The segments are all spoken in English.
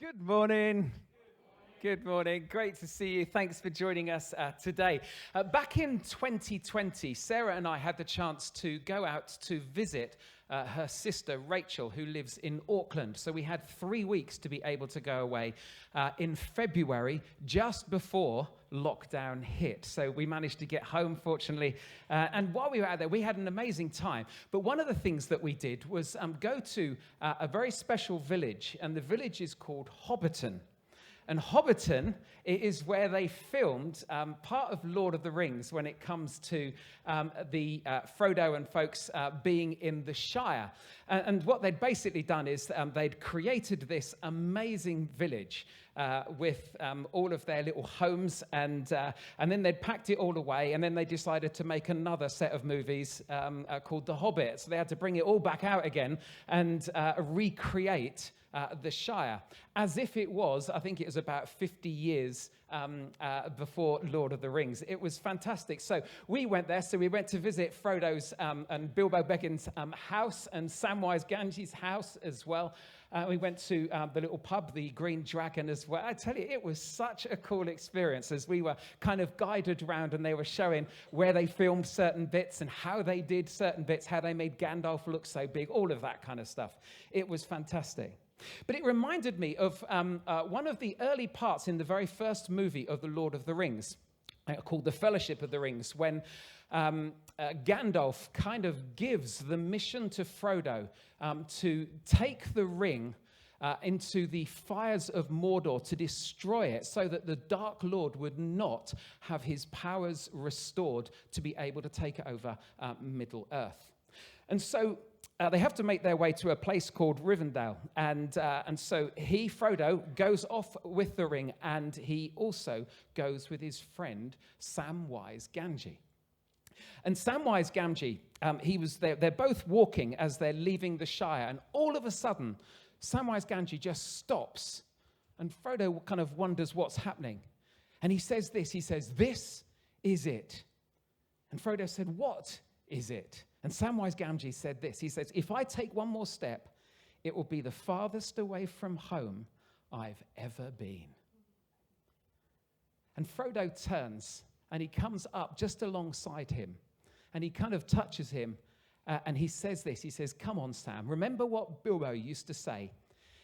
Good morning. Good morning. Great to see you. Thanks for joining us today. Back in 2020, Sarah and I had the chance to go out to visit her sister, Rachel, who lives in Auckland. So we had 3 weeks to be able to go away in February, just before lockdown hit. So we managed to get home, fortunately. And while we were out there, we had an amazing time. But one of the things that we did was go to a very special village, and the village is called Hobbiton. And Hobbiton is where they filmed part of Lord of the Rings when it comes to the Frodo and folks being in the Shire. And what they'd basically done is they'd created this amazing village with all of their little homes, and then they'd packed it all away, and then they decided to make another set of movies called The Hobbit. So they had to bring it all back out again and recreate the Shire, as if it was, I think it was about 50 years before Lord of the Rings. It was fantastic. So we went there. So we went to visit Frodo's and Bilbo Baggins' house, and Samwise Gamgee's house as well. We went to the little pub, the Green Dragon, as well. I tell you, it was such a cool experience as we were kind of guided around, and they were showing where they filmed certain bits and how they did certain bits, how they made Gandalf look so big, all of that kind of stuff. It was fantastic. But it reminded me of one of the early parts in the very first movie of The Lord of the Rings, called The Fellowship of the Rings, when Gandalf kind of gives the mission to Frodo to take the ring into the fires of Mordor to destroy it so that the Dark Lord would not have his powers restored to be able to take over Middle-earth. And so they have to make their way to a place called Rivendell. And so Frodo, goes off with the ring, and he also goes with his friend, Samwise Gamgee. And Samwise Gamgee, they're both walking as they're leaving the Shire, and all of a sudden, Samwise Gamgee just stops, and Frodo kind of wonders what's happening. And he says this, "This is it." And Frodo said, "What is it?" And Samwise Gamgee said this. He says, "If I take one more step, it will be the farthest away from home I've ever been." And Frodo turns, and he comes up just alongside him, and he kind of touches him, and he says this. He says, "Come on, Sam. Remember what Bilbo used to say?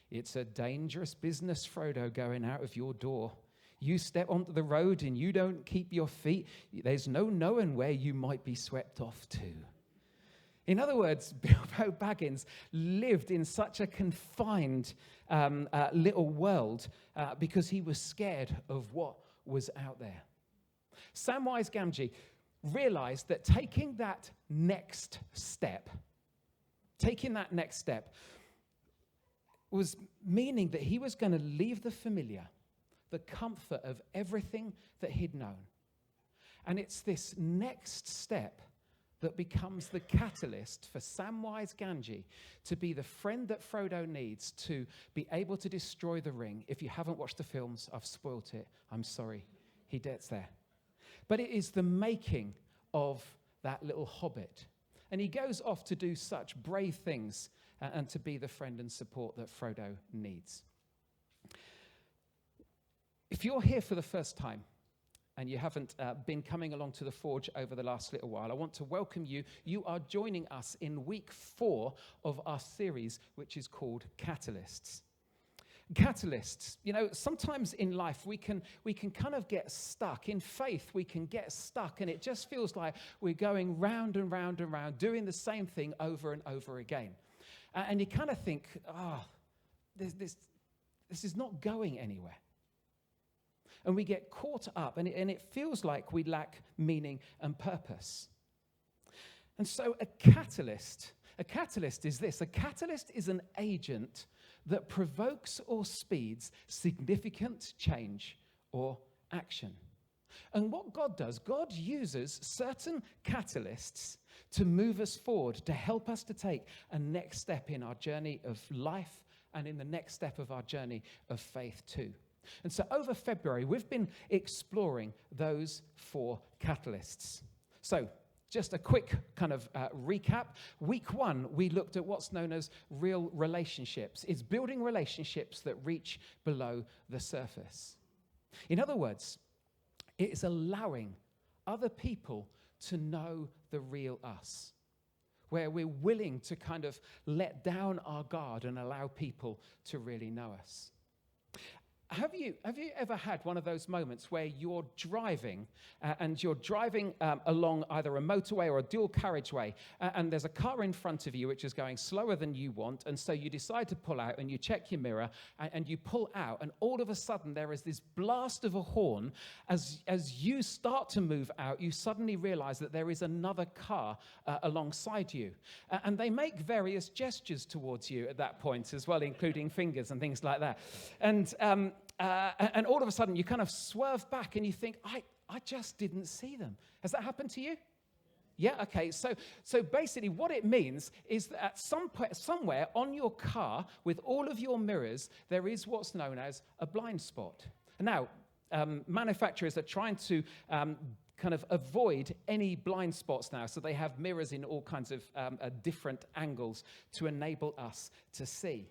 It's a dangerous business, Frodo, going out of your door. You step onto the road and you don't keep your feet. There's no knowing where you might be swept off to." In other words, Bilbo Baggins lived in such a confined little world because he was scared of what was out there. Samwise Gamgee realized that taking that next step was meaning that he was going to leave the familiar, the comfort of everything that he'd known. And it's this next step that becomes the catalyst for Samwise Gamgee to be the friend that Frodo needs to be able to destroy the ring. If you haven't watched the films, I've spoilt it. I'm sorry. He gets there. But it is the making of that little hobbit. And he goes off to do such brave things and to be the friend and support that Frodo needs. If you're here for the first time, and you haven't been coming along to the Forge over the last little while, I want to welcome you. You are joining us in week 4 of our series, which is called Catalysts. Catalysts, sometimes in life we can kind of get stuck. In faith, we can get stuck, and it just feels like we're going round and round and round, doing the same thing over and over again. And you kind of think, this is not going anywhere. And we get caught up, and it feels like we lack meaning and purpose. And so a catalyst is this. A catalyst is an agent that provokes or speeds significant change or action. And what God does, God uses certain catalysts to move us forward, to help us to take a next step in our journey of life and in the next step of our journey of faith too. And so over February, we've been exploring those 4 catalysts. So Just a quick kind of recap. Week 1, we looked at what's known as real relationships. It's building relationships that reach below the surface. In other words, it is allowing other people to know the real us, where we're willing to kind of let down our guard and allow people to really know us. Have you ever had one of those moments where you're driving and you're driving along either a motorway or a dual carriageway and there's a car in front of you which is going slower than you want, and so you decide to pull out and you check your mirror and you pull out, and all of a sudden there is this blast of a horn. As you start to move out, you suddenly realize that there is another car alongside you, and they make various gestures towards you at that point as well, including fingers and things like that. And all of a sudden, you kind of swerve back and you think, I just didn't see them. Has that happened to you? Yeah, okay. So basically what it means is that at somewhere on your car, with all of your mirrors, there is what's known as a blind spot. Now, manufacturers are trying to kind of avoid any blind spots now, so they have mirrors in all kinds of different angles to enable us to see.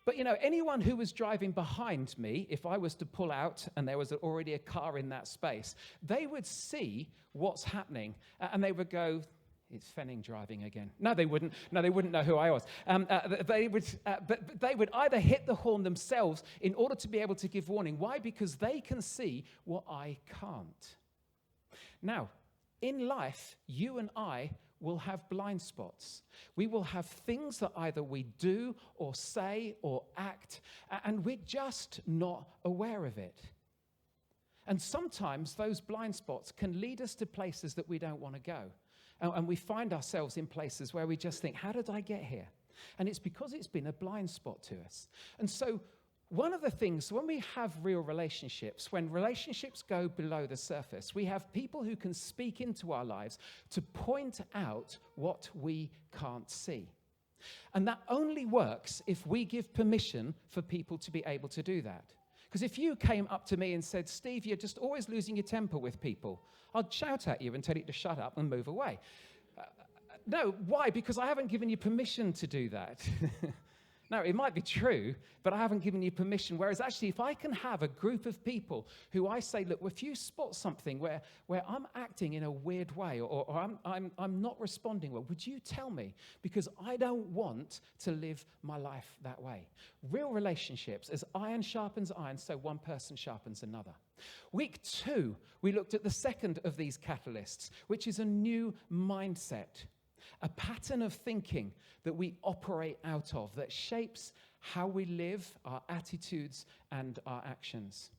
But, anyone who was driving behind me, if I was to pull out and there was already a car in that space, they would see what's happening and they would go, it's Fenning driving again. No, they wouldn't. No, they wouldn't know who I was. But they would either hit the horn themselves in order to be able to give warning. Why? Because they can see what I can't. Now, in life, you and I will have blind spots. We will have things that either we do or say or act, and we're just not aware of it. And sometimes those blind spots can lead us to places that we don't want to go. And we find ourselves in places where we just think, how did I get here? And it's because it's been a blind spot to us. And so one of the things, when we have real relationships, when relationships go below the surface, we have people who can speak into our lives to point out what we can't see. And that only works if we give permission for people to be able to do that. Because if you came up to me and said, Steve, you're just always losing your temper with people, I'd shout at you and tell you to shut up and move away. No, why? Because I haven't given you permission to do that. Now, it might be true, but I haven't given you permission. Whereas actually, if I can have a group of people who I say, look, if you spot something where I'm acting in a weird way or I'm not responding well, would you tell me? Because I don't want to live my life that way. Real relationships, as iron sharpens iron, so one person sharpens another. Week 2, we looked at the second of these catalysts, which is a new mindset. A pattern of thinking that we operate out of that shapes how we live, our attitudes, and our actions.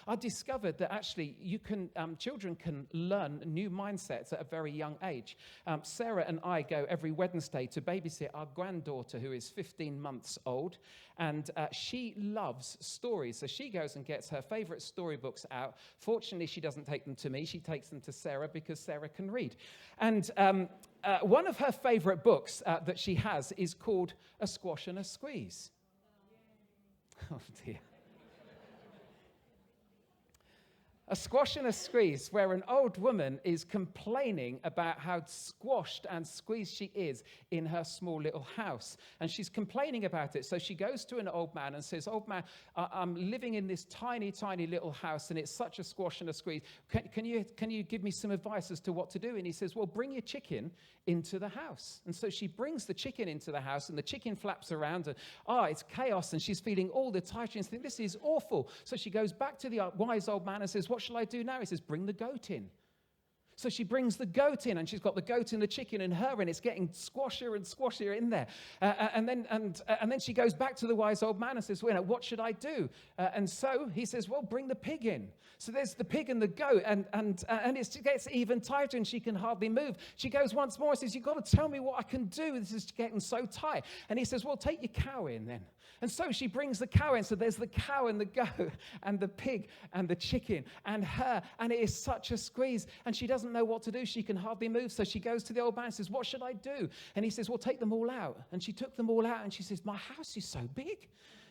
I discovered that actually children can learn new mindsets at a very young age. Sarah and I go every Wednesday to babysit our granddaughter who is 15 months old, and she loves stories. So she goes and gets her favorite storybooks out. Fortunately, she doesn't take them to me. She takes them to Sarah because Sarah can read. And one of her favorite books that she has is called A Squash and a Squeeze. Oh, dear. A Squash and a Squeeze, where an old woman is complaining about how squashed and squeezed she is in her small little house. And she's complaining about it. So she goes to an old man and says, old man, I'm living in this tiny, tiny little house, and it's such a squash and a squeeze. Can you give me some advice as to what to do? And he says, well, bring your chicken into the house. And so she brings the chicken into the house, and the chicken flaps around, and it's chaos, and she's feeling all the tension. She's thinking, this is awful. So she goes back to the wise old man and says, what shall I do now? He says, bring the goat in. So she brings the goat in, and she's got the goat and the chicken and her, and it's getting squashier and squashier in there. And then she goes back to the wise old man and says, well, what should I do? And so he says, well, bring the pig in. So there's the pig and the goat, and it gets even tighter, and she can hardly move. She goes once more and says, you've got to tell me what I can do. This is getting so tight. And he says, well, take your cow in then. And so she brings the cow in. So there's the cow and the goat and the pig and the chicken and her. And it is such a squeeze. And she doesn't know what to do. She can hardly move. So she goes to the old man and says, what should I do? And he says, well, take them all out. And she took them all out. And she says, my house is so big.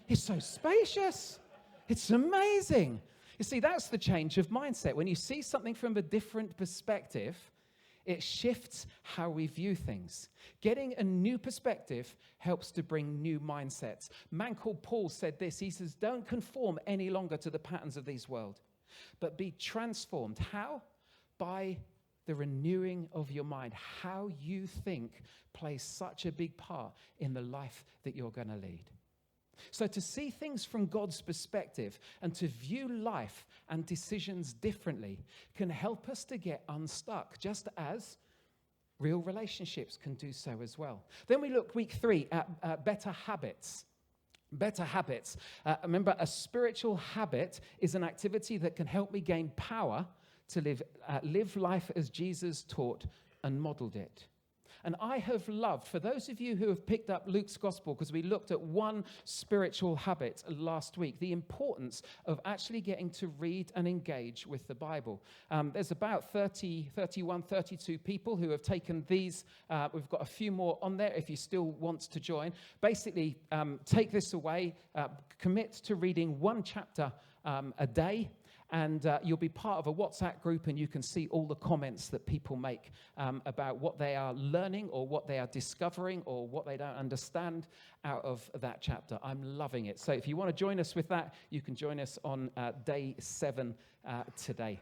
It's so spacious. It's amazing. You see, that's the change of mindset. When you see something from a different perspective, It shifts how we view things. Getting a new perspective helps to bring new mindsets. A man called Paul said this. He says, don't conform any longer to the patterns of this world, but be transformed. How? By the renewing of your mind. How you think plays such a big part in the life that you're going to lead. So to see things from God's perspective and to view life and decisions differently can help us to get unstuck, just as real relationships can do so as well. Then we look week 3 at better habits. Better habits. Remember, a spiritual habit is an activity that can help me gain power to live life as Jesus taught and modeled it. And I have loved, for those of you who have picked up Luke's gospel, because we looked at one spiritual habit last week, the importance of actually getting to read and engage with the Bible. There's about 31, 32 people who have taken these. We've got a few more on there if you still want to join. Basically, take this away, commit to reading one chapter a day. And you'll be part of a WhatsApp group, and you can see all the comments that people make about what they are learning or what they are discovering or what they don't understand out of that chapter. I'm loving it. So if you want to join us with that, you can join us on day 7 today.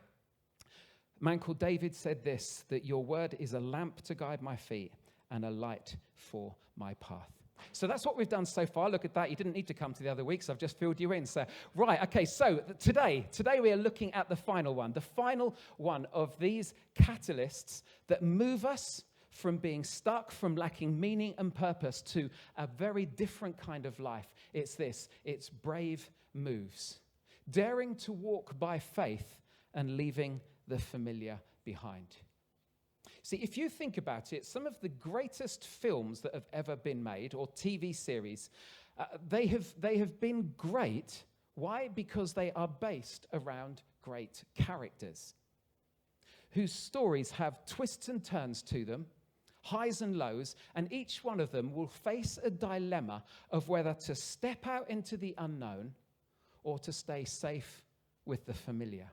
A man called David said this, that your word is a lamp to guide my feet and a light for my path. So that's what we've done so far. Look at that. You didn't need to come to the other weeks. I've just filled you in. So, right. Okay. So today we are looking at the final one of these catalysts that move us from being stuck, from lacking meaning and purpose to a very different kind of life. It's this. It's brave moves. Daring to walk by faith and leaving the familiar behind. See, if you think about it, some of the greatest films that have ever been made, or TV series, they have been great. Why? Because they are based around great characters whose stories have twists and turns to them, highs and lows, and each one of them will face a dilemma of whether to step out into the unknown or to stay safe with the familiar.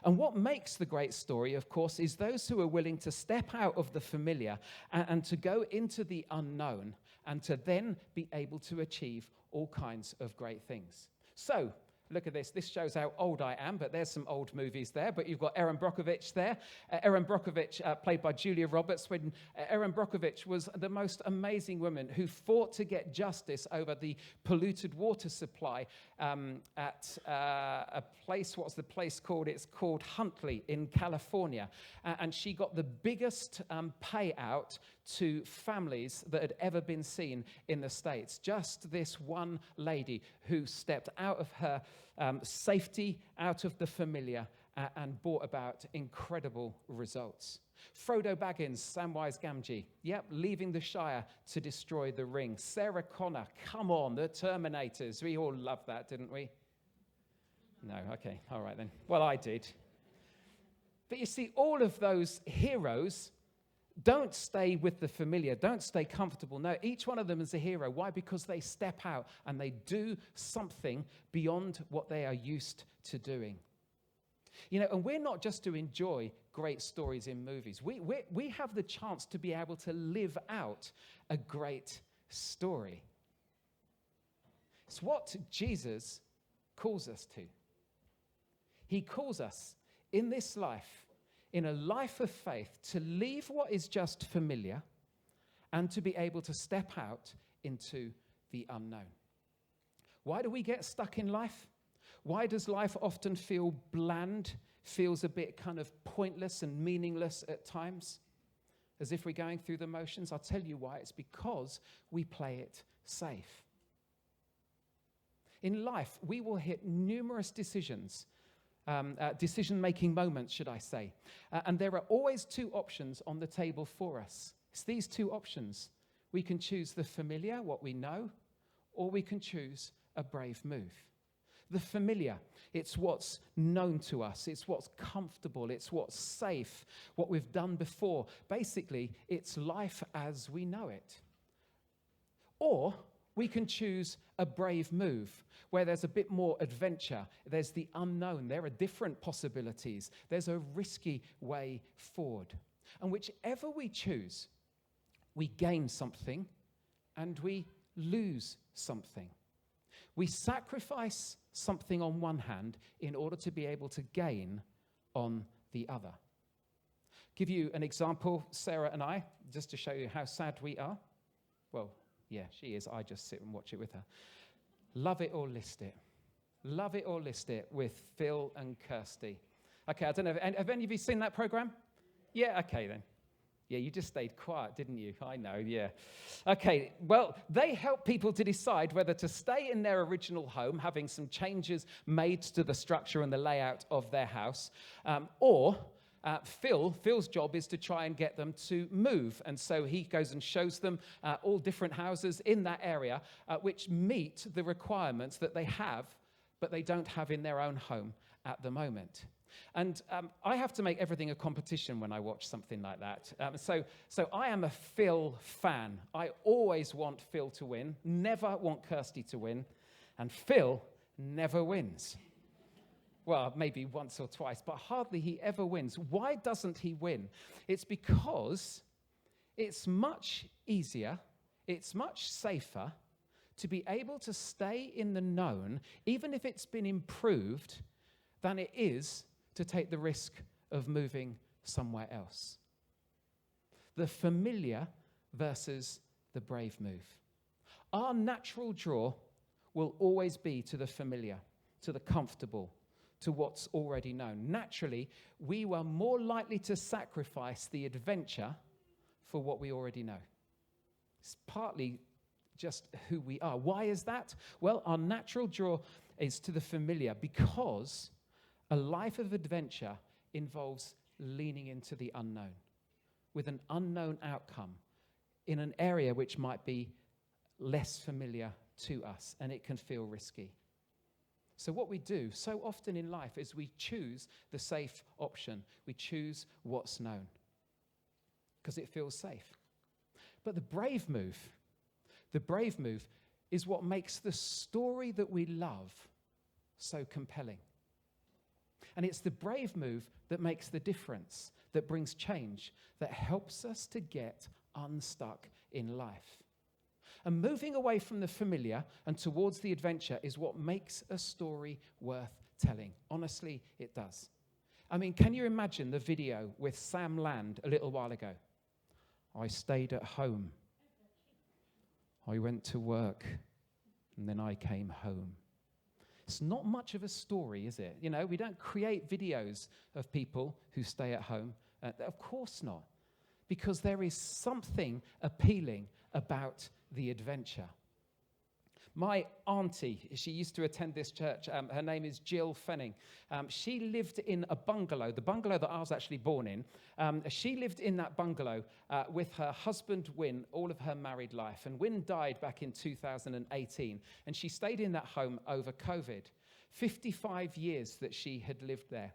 And what makes the great story, of course, is those who are willing to step out of the familiar and to go into the unknown and to then be able to achieve all kinds of great things. So, look at this. This shows how old I am, but there's some old movies there. But you've got Erin Brockovich there. Erin Brockovich, played by Julia Roberts. When Erin Brockovich was the most amazing woman who fought to get justice over the polluted water supply at a place. What's the place called? It's called Huntley in California. And she got the biggest payout to families that had ever been seen in the States. Just this one lady who stepped out of her safety, out of the familiar, and brought about incredible results. Frodo Baggins, Samwise Gamgee, leaving the Shire to destroy the ring. Sarah Connor, come on, the Terminators. We all loved that, didn't we? No, okay, all right then. Well, I did. But you see, all of those heroes don't stay with the familiar, don't stay comfortable. No, each one of them is a hero. Why? Because they step out and they do something beyond what they are used to doing. You know, and we're not just to enjoy great stories in movies. We have the chance to be able to live out a great story. It's what Jesus calls us to. He calls us in this life, in a life of faith, to leave what is just familiar and to be able to step out into the unknown. Why do we get stuck in life? Why does life often feel bland, feels a bit kind of pointless and meaningless at times, as if we're going through the motions? I'll tell you why. It's because we play it safe. In life, we will hit numerous decision-making moments, should I say. And there are always 2 options on the table for us. It's these 2 options. We can choose the familiar, what we know, or we can choose a brave move. The familiar, it's what's known to us. It's what's comfortable. It's what's safe, what we've done before. Basically, it's life as we know it. Or we can choose a brave move where there's a bit more adventure. There's the unknown. There are different possibilities. There's a risky way forward. And whichever we choose, we gain something and we lose something. We sacrifice something on one hand in order to be able to gain on the other. Give you an example, Sarah and I, just to show you how sad we are. Well, yeah, she is. I just sit and watch it with her. Love It or List It. Love It or List It with Phil and Kirsty. Okay, I don't know. Have any of you seen that program? Yeah, okay then. Yeah, you just stayed quiet, didn't you? I know, yeah. Okay, well, they help people to decide whether to stay in their original home, having some changes made to the structure and the layout of their house, or Phil's job is to try and get them to move. And so he goes and shows them all different houses in that area which meet the requirements that they have, but they don't have in their own home at the moment. And I have to make everything a competition when I watch something like that. So I am a Phil fan. I always want Phil to win, never want Kirsty to win, and Phil never wins. Well, maybe once or twice, but hardly he ever wins. Why doesn't he win? It's because it's much easier, it's much safer to be able to stay in the known, even if it's been improved, than it is to take the risk of moving somewhere else. The familiar versus the brave move. Our natural draw will always be to the familiar, to the comfortable, to what's already known. Naturally, we were more likely to sacrifice the adventure for what we already know. It's partly just who we are. Why is that? Well, our natural draw is to the familiar because a life of adventure involves leaning into the unknown with an unknown outcome in an area which might be less familiar to us, and it can feel risky. So what we do so often in life is we choose the safe option. We choose what's known because it feels safe. But the brave move is what makes the story that we love so compelling. And it's the brave move that makes the difference, that brings change, that helps us to get unstuck in life. And moving away from the familiar and towards the adventure is what makes a story worth telling. Honestly, it does. I mean, can you imagine the video with Sam Land a little while ago? I stayed at home. I went to work, and then I came home. It's not much of a story, is it? You know, we don't create videos of people who stay at home. Of course not. Because there is something appealing about the adventure. My auntie, she used to attend this church. Her name is Jill Fenning. She lived in a bungalow, the bungalow that I was actually born in. She lived in that bungalow with her husband, Wynne, all of her married life. And Wynne died back in 2018. And she stayed in that home over COVID. 55 years that she had lived there.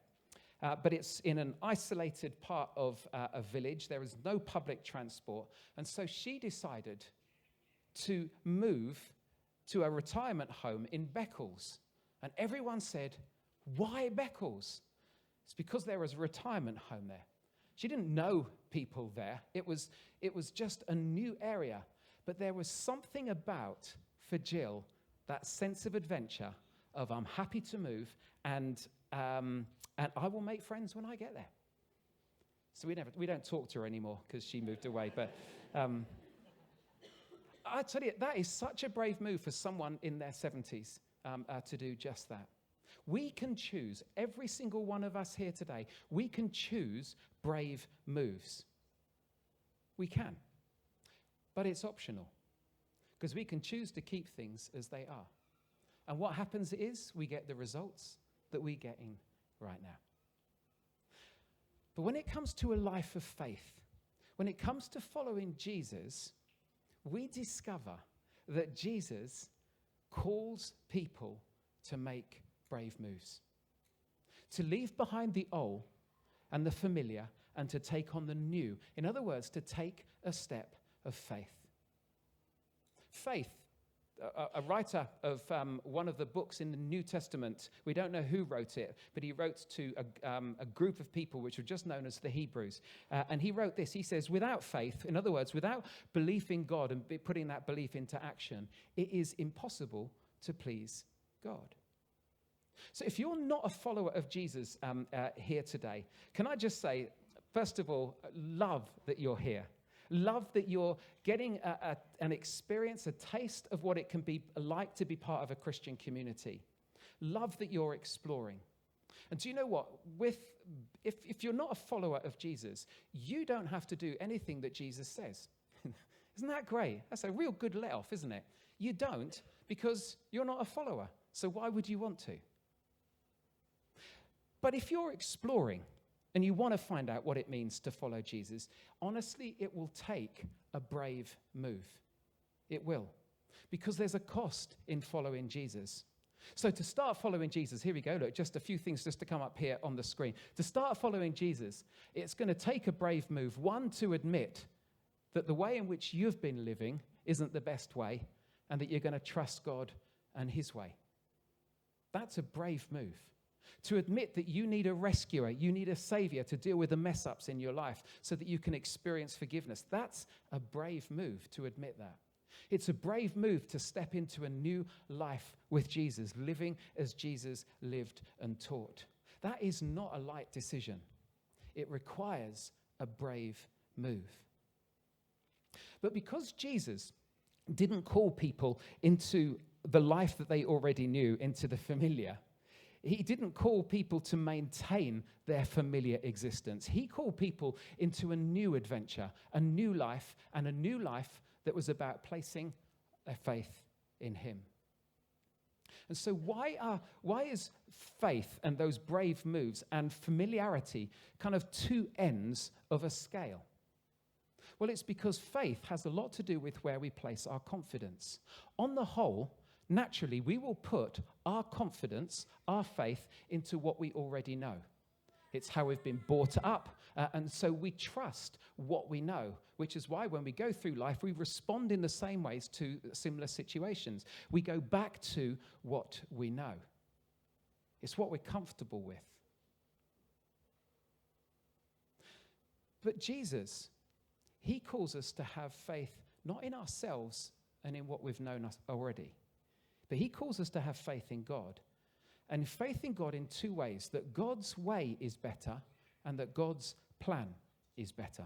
But it's in an isolated part of a village. There is no public transport. And so she decided to move to a retirement home in Beccles. And everyone said, why Beccles? It's because there was a retirement home there. She didn't know people there. It was just a new area. But there was something about, for Jill, that sense of adventure of I'm happy to move and I will make friends when I get there. So we don't talk to her anymore because she moved away. But I tell you, that is such a brave move for someone in their 70s to do just that. We can choose, every single one of us here today, we can choose brave moves. We can. But it's optional because we can choose to keep things as they are. And what happens is we get the results that we're getting right now. But when it comes to a life of faith, when it comes to following Jesus, we discover that Jesus calls people to make brave moves, to leave behind the old and the familiar and to take on the new. In other words, to take a step of faith. Faith, a writer of one of the books in the New Testament. We don't know who wrote it, but he wrote to a group of people which were just known as the Hebrews. And he wrote this. He says, without faith, in other words, without belief in God and putting that belief into action, it is impossible to please God. So if you're not a follower of Jesus here today, can I just say, first of all, love that you're here. Love that you're getting an experience, a taste of what it can be like to be part of a Christian community. Love that you're exploring. And do you know what? If you're not a follower of Jesus, you don't have to do anything that Jesus says. Isn't that great? That's a real good let-off, isn't it? You don't, because you're not a follower. So why would you want to? But if you're exploring, and you want to find out what it means to follow Jesus, honestly, it will take a brave move. It will. Because there's a cost in following Jesus. So to start following Jesus, here we go, look, just a few things just to come up here on the screen. To start following Jesus, it's going to take a brave move. One, to admit that the way in which you've been living isn't the best way, and that you're going to trust God and his way. That's a brave move. To admit that you need a rescuer, you need a savior to deal with the mess-ups in your life so that you can experience forgiveness. That's a brave move to admit that. It's a brave move to step into a new life with Jesus, living as Jesus lived and taught. That is not a light decision. It requires a brave move. But because Jesus didn't call people into the life that they already knew, into the familiar, he didn't call people to maintain their familiar existence. He called people into a new adventure, a new life, and a new life that was about placing their faith in him. And so why is faith and those brave moves and familiarity kind of two ends of a scale? Well, it's because faith has a lot to do with where we place our confidence. On the whole, naturally, we will put our confidence, our faith, into what we already know. It's how we've been brought up, and so we trust what we know, which is why when we go through life, we respond in the same ways to similar situations. We go back to what we know. It's what we're comfortable with. But Jesus, he calls us to have faith not in ourselves and in what we've known already, but he calls us to have faith in God. And faith in God in two ways, that God's way is better and that God's plan is better.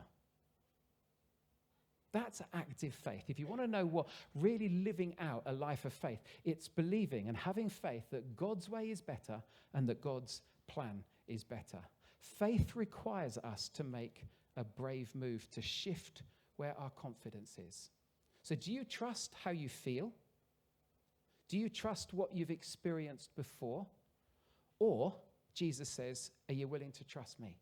That's active faith. If you want to know what really living out a life of faith, it's believing and having faith that God's way is better and that God's plan is better. Faith requires us to make a brave move to shift where our confidence is. So do you trust how you feel? Do you trust what you've experienced before? Or, Jesus says, are you willing to trust me?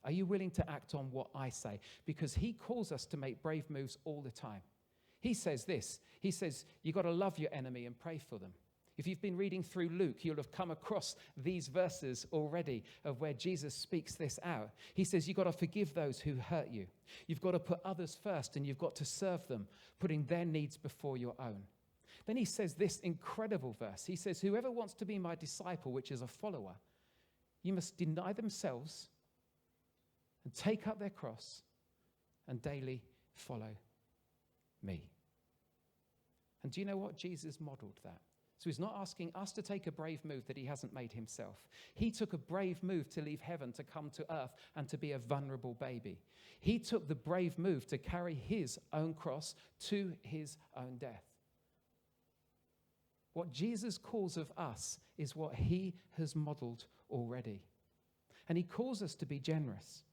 Are you willing to act on what I say? Because he calls us to make brave moves all the time. He says this. He says, you've got to love your enemy and pray for them. If you've been reading through Luke, you'll have come across these verses already of where Jesus speaks this out. He says, you've got to forgive those who hurt you. You've got to put others first, and you've got to serve them, putting their needs before your own. Then he says this incredible verse. He says, whoever wants to be my disciple, which is a follower, you must deny themselves and take up their cross and daily follow me. And do you know what? Jesus modeled that. So he's not asking us to take a brave move that he hasn't made himself. He took a brave move to leave heaven, to come to earth, and to be a vulnerable baby. He took the brave move to carry his own cross to his own death. What Jesus calls of us is what he has modeled already. And he calls us to be generous.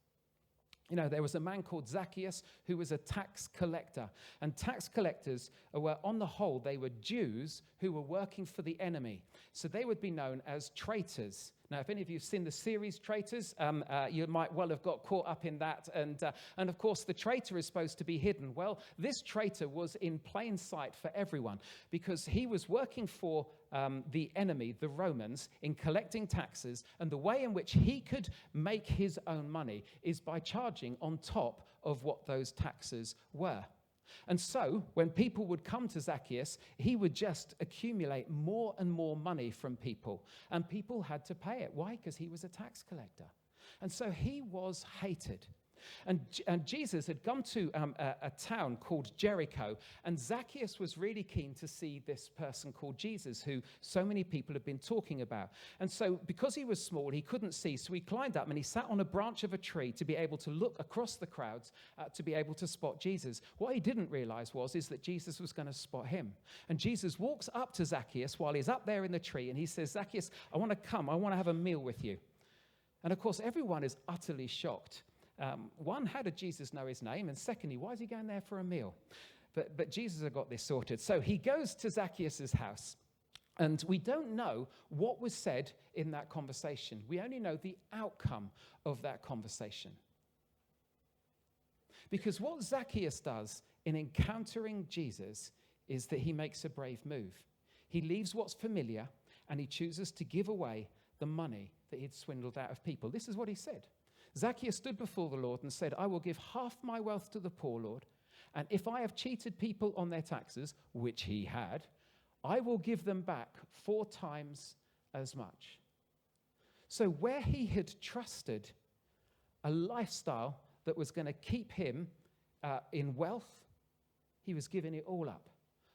You know, there was a man called Zacchaeus who was a tax collector. And tax collectors were, on the whole, they were Jews who were working for the enemy. So they would be known as traitors. Now, if any of you have seen the series Traitors, you might well have got caught up in that. And of course, the traitor is supposed to be hidden. Well, this traitor was in plain sight for everyone because he was working for the enemy, the Romans, in collecting taxes. And the way in which he could make his own money is by charging on top of what those taxes were. And so, when people would come to Zacchaeus, he would just accumulate more and more money from people. And people had to pay it. Why? Because he was a tax collector. And so he was hated. And Jesus had gone to a town called Jericho, and Zacchaeus was really keen to see this person called Jesus, who so many people had been talking about. And so because he was small, he couldn't see, so he climbed up and he sat on a branch of a tree to be able to look across the crowds to be able to spot Jesus. What he didn't realize is that Jesus was going to spot him. And Jesus walks up to Zacchaeus while he's up there in the tree, and he says, "Zacchaeus, I want to have a meal with you." And of course, everyone is utterly shocked. One, how did Jesus know his name? And secondly, why is he going there for a meal? But Jesus had got this sorted. So he goes to Zacchaeus' house, and we don't know what was said in that conversation. We only know the outcome of that conversation. Because what Zacchaeus does in encountering Jesus is that he makes a brave move. He leaves what's familiar, and he chooses to give away the money that he'd swindled out of people. This is what he said. Zacchaeus stood before the Lord and said, "I will give half my wealth to the poor, Lord, and if I have cheated people on their taxes," which he had, "I will give them back 4 times as much." So where he had trusted a lifestyle that was going to keep him in wealth, he was giving it all up.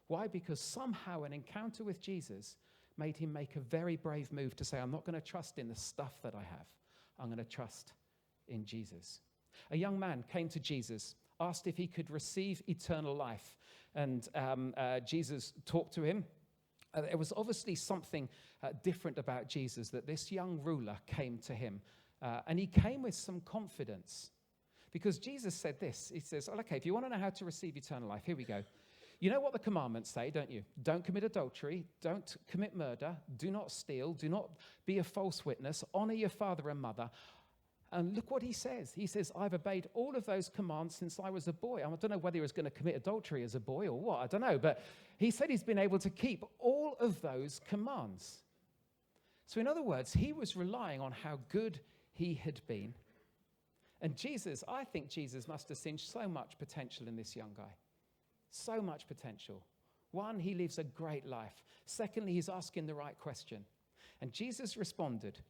Why? Because somehow an encounter with Jesus made him make a very brave move to say, "I'm not going to trust in the stuff that I have. I'm going to trust in Jesus." A young man came to Jesus, asked if he could receive eternal life, and Jesus talked to him. There was obviously something different about Jesus, that this young ruler came to him, and he came with some confidence, because Jesus said this. He says, "Okay, if you want to know how to receive eternal life, here we go. You know what the commandments say, don't you? Don't commit adultery, don't commit murder, do not steal, do not be a false witness, honor your father and mother." And look what he says. He says, "I've obeyed all of those commands since I was a boy." I don't know whether he was going to commit adultery as a boy or what, I don't know. But he said he's been able to keep all of those commands. So in other words, he was relying on how good he had been. And I think Jesus must have seen so much potential in this young guy. So much potential. One, he lives a great life. Secondly, he's asking the right question. And Jesus responded.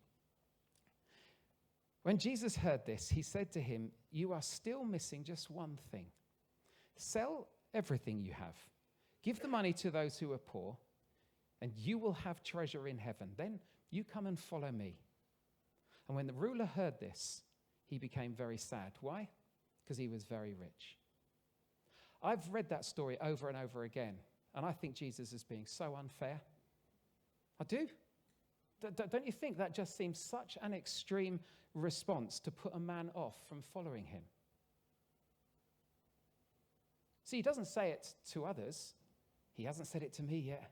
When Jesus heard this, he said to him, "You are still missing just one thing. Sell everything you have. Give the money to those who are poor, and you will have treasure in heaven. Then you come and follow me." And when the ruler heard this, he became very sad. Why? Because he was very rich. I've read that story over and over again, and I think Jesus is being so unfair. I do. Don't you think that just seems such an extreme response to put a man off from following him? See, he doesn't say it to others. He hasn't said it to me yet.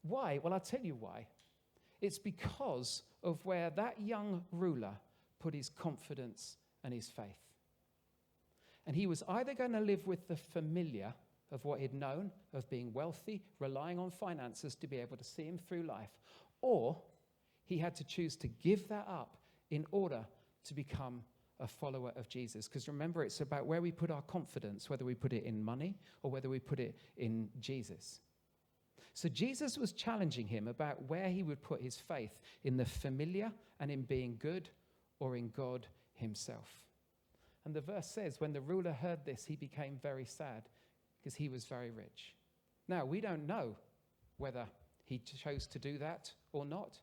Why? Well, I'll tell you why. It's because of where that young ruler put his confidence and his faith. And he was either going to live with the familiar of what he'd known, of being wealthy, relying on finances to be able to see him through life, or he had to choose to give that up in order to become a follower of Jesus. Because remember, it's about where we put our confidence, whether we put it in money or whether we put it in Jesus. So Jesus was challenging him about where he would put his faith, in the familiar and in being good, or in God himself. And the verse says, when the ruler heard this, he became very sad, because he was very rich. Now, we don't know whether he chose to do that or not,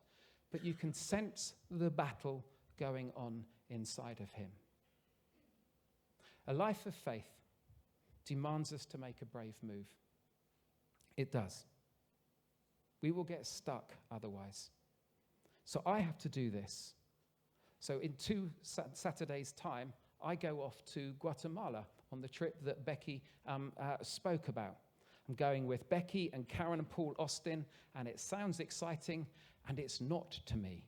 but you can sense the battle going on inside of him. A life of faith demands us to make a brave move. It does. We will get stuck otherwise. So I have to do this. So in 2 Saturdays' time, I go off to Guatemala on the trip that Becky spoke about. I'm going with Becky and Karen and Paul Austin, and it sounds exciting, and it's not to me.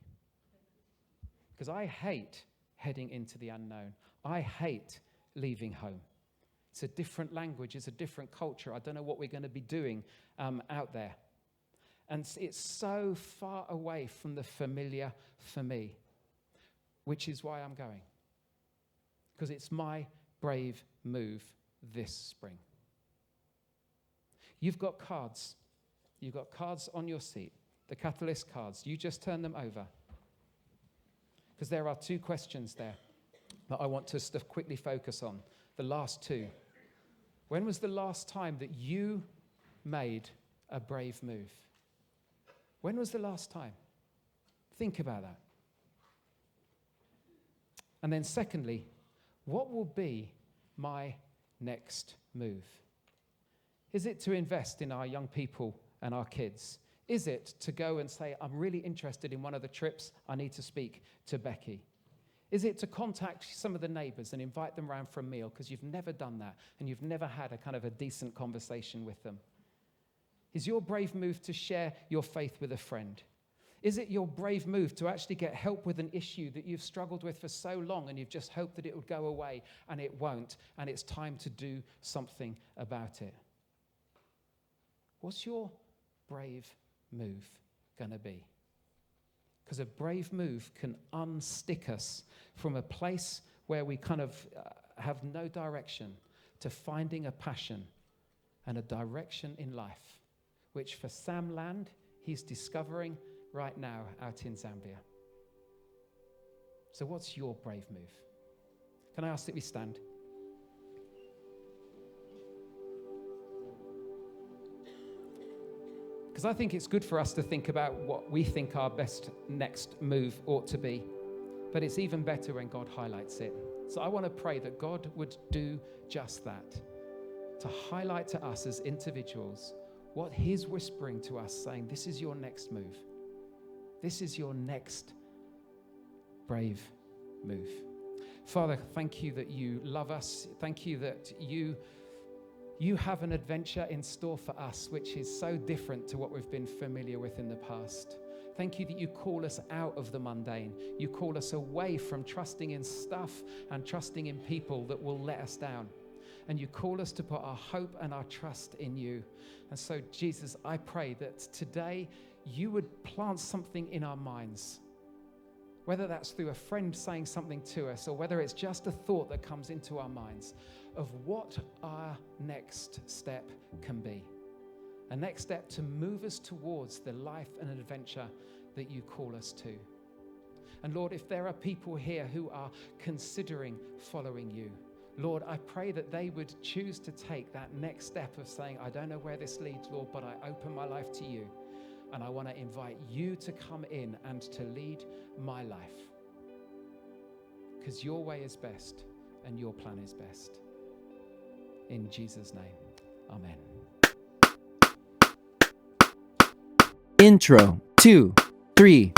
Because I hate heading into the unknown. I hate leaving home. It's a different language, it's a different culture. I don't know what we're going to be doing out there. And it's so far away from the familiar for me, which is why I'm going. Because it's my brave move this spring? You've got cards. You've got cards on your seat, the Catalyst cards. You just turn them over. Because there are 2 questions there that I want us to quickly focus on. The last 2. When was the last time that you made a brave move? When was the last time? Think about that. And then secondly, what will be my next move? Is it to invest in our young people and our kids? Is it to go and say, I'm really interested in one of the trips, I need to speak to Becky? Is it to contact some of the neighbors and invite them round for a meal because you've never done that and you've never had a kind of a decent conversation with them? Is your brave move to share your faith with a friend? Is it your brave move to actually get help with an issue that you've struggled with for so long and you've just hoped that it would go away and it won't, and it's time to do something about it? What's your brave move going to be? Because a brave move can unstick us from a place where we kind of have no direction to finding a passion and a direction in life, which for Sam Land, he's discovering right now out in Zambia. So what's your brave move? Can I ask that we stand? Because I think it's good for us to think about what we think our best next move ought to be. But it's even better when God highlights it. So I want to pray that God would do just that, to highlight to us as individuals what he's whispering to us, saying, this is your next move. This is your next brave move. Father, thank you that you love us. Thank you that you have an adventure in store for us, which is so different to what we've been familiar with in the past. Thank you that you call us out of the mundane. You call us away from trusting in stuff and trusting in people that will let us down. And you call us to put our hope and our trust in you. And so, Jesus, I pray that today you would plant something in our minds, whether that's through a friend saying something to us or whether it's just a thought that comes into our minds of what our next step can be. A next step to move us towards the life and adventure that you call us to. And Lord, if there are people here who are considering following you, Lord, I pray that they would choose to take that next step of saying, I don't know where this leads, Lord, but I open my life to you. And I want to invite you to come in and to lead my life. Because your way is best and your plan is best. In Jesus' name, amen. Intro 2, 3.